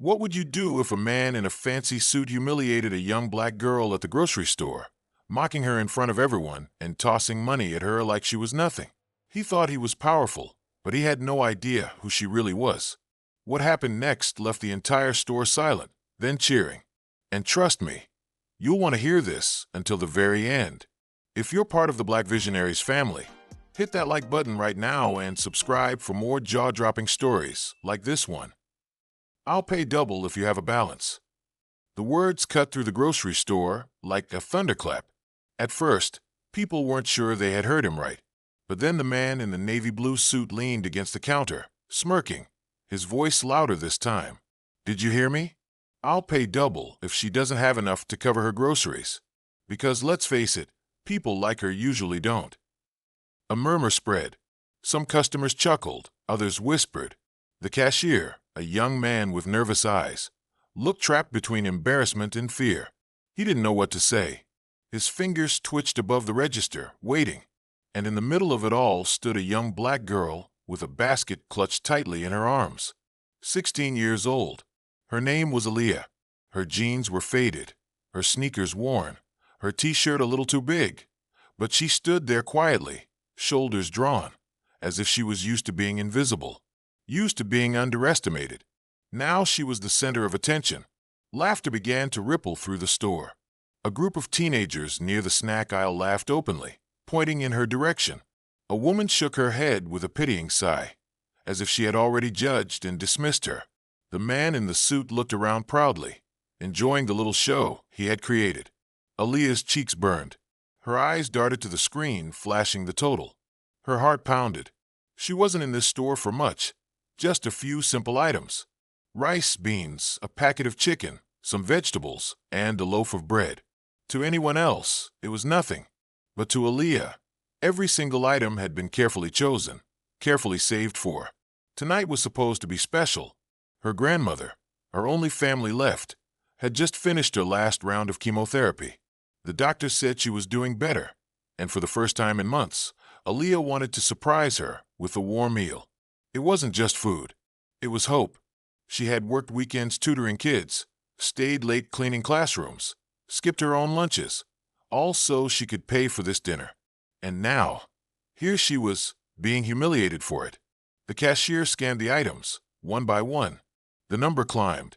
What would you do if a man in a fancy suit humiliated a young black girl at the grocery store, mocking her in front of everyone and tossing money at her like she was nothing? He thought he was powerful, but he had no idea who she really was. What happened next left the entire store silent, then cheering. And trust me, you'll want to hear this until the very end. If you're part of the Black Visionaries family, hit that like button right now and subscribe for more jaw-dropping stories like this one. I'll pay double if you have a balance. The words cut through the grocery store like a thunderclap. At first, people weren't sure they had heard him right. But then the man in the navy blue suit leaned against the counter, smirking, his voice louder this time. Did you hear me? I'll pay double if she doesn't have enough to cover her groceries. Because let's face it, people like her usually don't. A murmur spread. Some customers chuckled, others whispered. The cashier, a young man with nervous eyes, looked trapped between embarrassment and fear. He didn't know what to say. His fingers twitched above the register, waiting. And in the middle of it all stood a young black girl with a basket clutched tightly in her arms. 16 years old. Her name was Aaliyah. Her jeans were faded, her sneakers worn, her t-shirt a little too big. But she stood there quietly, shoulders drawn, as if she was used to being invisible, used to being underestimated. Now she was the center of attention. Laughter began to ripple through the store. A group of teenagers near the snack aisle laughed openly, pointing in her direction. A woman shook her head with a pitying sigh, as if she had already judged and dismissed her. The man in the suit looked around proudly, enjoying the little show he had created. Aaliyah's cheeks burned. Her eyes darted to the screen, flashing the total. Her heart pounded. She wasn't in this store for much, just a few simple items. Rice, beans, a packet of chicken, some vegetables, and a loaf of bread. To anyone else, it was nothing. But to Aaliyah, every single item had been carefully chosen, carefully saved for. Tonight was supposed to be special. Her grandmother, her only family left, had just finished her last round of chemotherapy. The doctor said she was doing better, and for the first time in months, Aaliyah wanted to surprise her with a warm meal. It wasn't just food. It was hope. She had worked weekends tutoring kids, stayed late cleaning classrooms, skipped her own lunches, all so she could pay for this dinner. And now, here she was, being humiliated for it. The cashier scanned the items, one by one. The number climbed.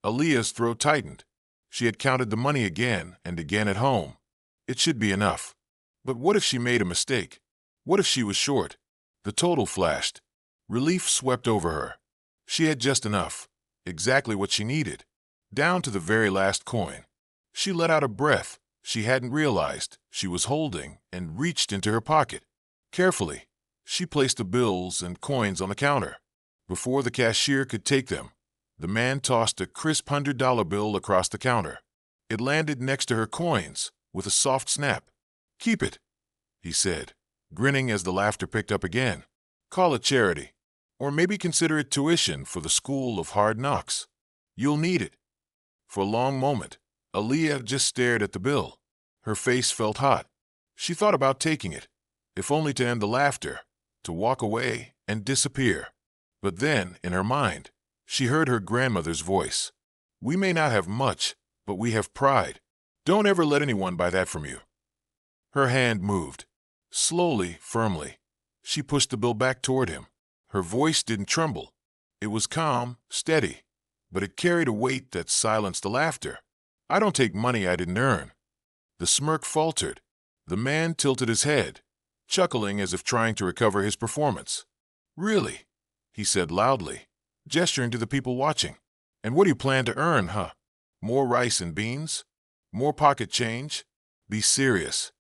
Aaliyah's throat tightened. She had counted the money again and again at home. It should be enough. But what if she made a mistake? What if she was short? The total flashed. Relief swept over her. She had just enough, exactly what she needed, down to the very last coin. She let out a breath she hadn't realized she was holding and reached into her pocket. Carefully, she placed the bills and coins on the counter. Before the cashier could take them, the man tossed a crisp $100 bill across the counter. It landed next to her coins with a soft snap. "Keep it," he said, grinning as the laughter picked up again. "Call it charity. Or maybe consider it tuition for the school of hard knocks. You'll need it." For a long moment, Aaliyah just stared at the bill. Her face felt hot. She thought about taking it, if only to end the laughter, to walk away and disappear. But then, in her mind, she heard her grandmother's voice. "We may not have much, but we have pride. Don't ever let anyone buy that from you." Her hand moved. Slowly, firmly, she pushed the bill back toward him. Her voice didn't tremble. It was calm, steady, but it carried a weight that silenced the laughter. "I don't take money I didn't earn." The smirk faltered. The man tilted his head, chuckling as if trying to recover his performance. "Really?" he said loudly, gesturing to the people watching. "And what do you plan to earn, huh? More rice and beans? More pocket change? Be serious."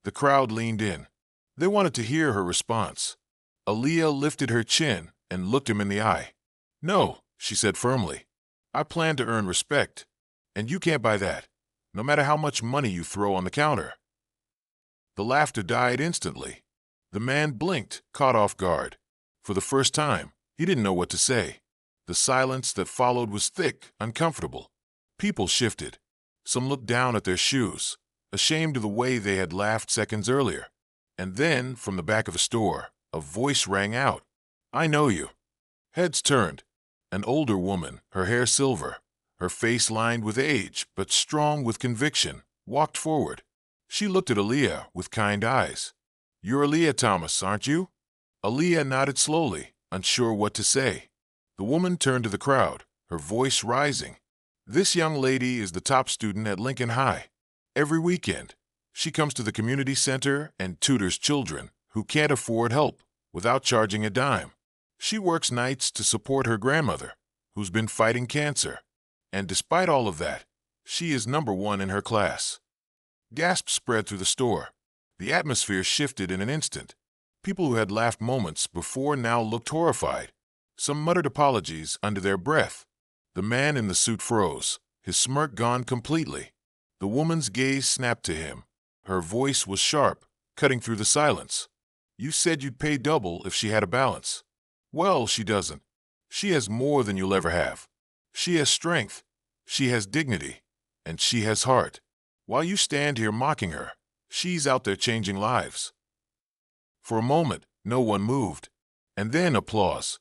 The crowd leaned in. They wanted to hear her response. Aaliyah lifted her chin and looked him in the eye. "No," she said firmly. "I plan to earn respect, and you can't buy that, no matter how much money you throw on the counter." The laughter died instantly. The man blinked, caught off guard. For the first time, he didn't know what to say. The silence that followed was thick, uncomfortable. People shifted. Some looked down at their shoes, ashamed of the way they had laughed seconds earlier. And then, from the back of the store, a voice rang out. "I know you." Heads turned. An older woman, her hair silver, her face lined with age but strong with conviction, walked forward. She looked at Aaliyah with kind eyes. "You're Aaliyah Thomas, aren't you?" Aaliyah nodded slowly, unsure what to say. The woman turned to the crowd, her voice rising. "This young lady is the top student at Lincoln High. Every weekend, she comes to the community center and tutors children who can't afford help without charging a dime. She works nights to support her grandmother, who's been fighting cancer. And despite all of that, she is #1 in her class." Gasps spread through the store. The atmosphere shifted in an instant. People who had laughed moments before now looked horrified. Some muttered apologies under their breath. The man in the suit froze, his smirk gone completely. The woman's gaze snapped to him. Her voice was sharp, cutting through the silence. "You said you'd pay double if she had a balance. Well, she doesn't. She has more than you'll ever have. She has strength, she has dignity, and she has heart. While you stand here mocking her, she's out there changing lives." For a moment, no one moved. And then applause.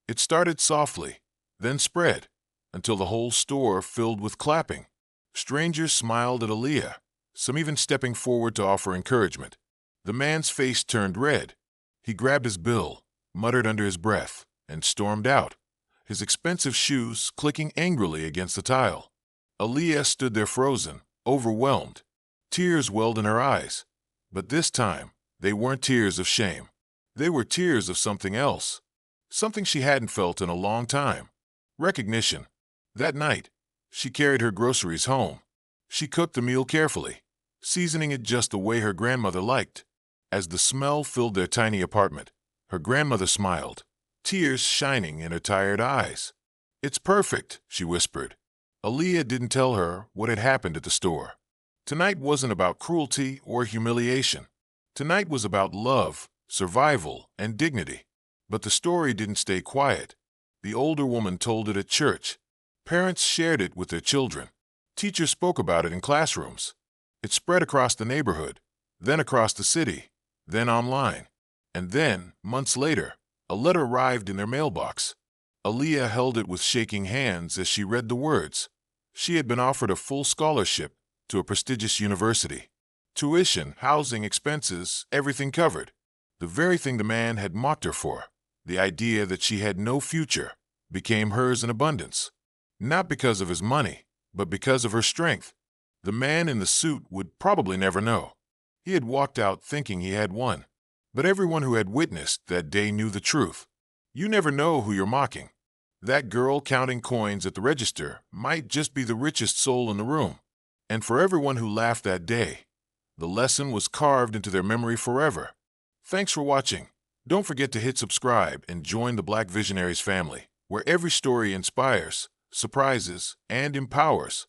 It started softly, then spread, until the whole store filled with clapping. Strangers smiled at Aaliyah, some even stepping forward to offer encouragement. The man's face turned red. He grabbed his bill, muttered under his breath, and stormed out, his expensive shoes clicking angrily against the tile. Aaliyah stood there frozen, overwhelmed. Tears welled in her eyes, but this time they weren't tears of shame. They were tears of something else, something she hadn't felt in a long time. Recognition. That night, she carried her groceries home. She cooked the meal carefully, seasoning it just the way her grandmother liked. As the smell filled their tiny apartment, her grandmother smiled, tears shining in her tired eyes. "It's perfect," she whispered. Aaliyah didn't tell her what had happened at the store. Tonight wasn't about cruelty or humiliation. Tonight was about love, survival, and dignity. But the story didn't stay quiet. The older woman told it at church. Parents shared it with their children. Teachers spoke about it in classrooms. It spread across the neighborhood, then across the city, then online. And then, months later, a letter arrived in their mailbox. Aaliyah held it with shaking hands as she read the words. She had been offered a full scholarship to a prestigious university. Tuition, housing, expenses, everything covered. The very thing the man had mocked her for, the idea that she had no future, became hers in abundance. Not because of his money, but because of her strength. The man in the suit would probably never know. He had walked out thinking he had won. But everyone who had witnessed that day knew the truth. You never know who you're mocking. That girl counting coins at the register might just be the richest soul in the room. And for everyone who laughed that day, the lesson was carved into their memory forever. Thanks for watching. Don't forget to hit subscribe and join the Black Visionaries family, where every story inspires, surprises, and empowers.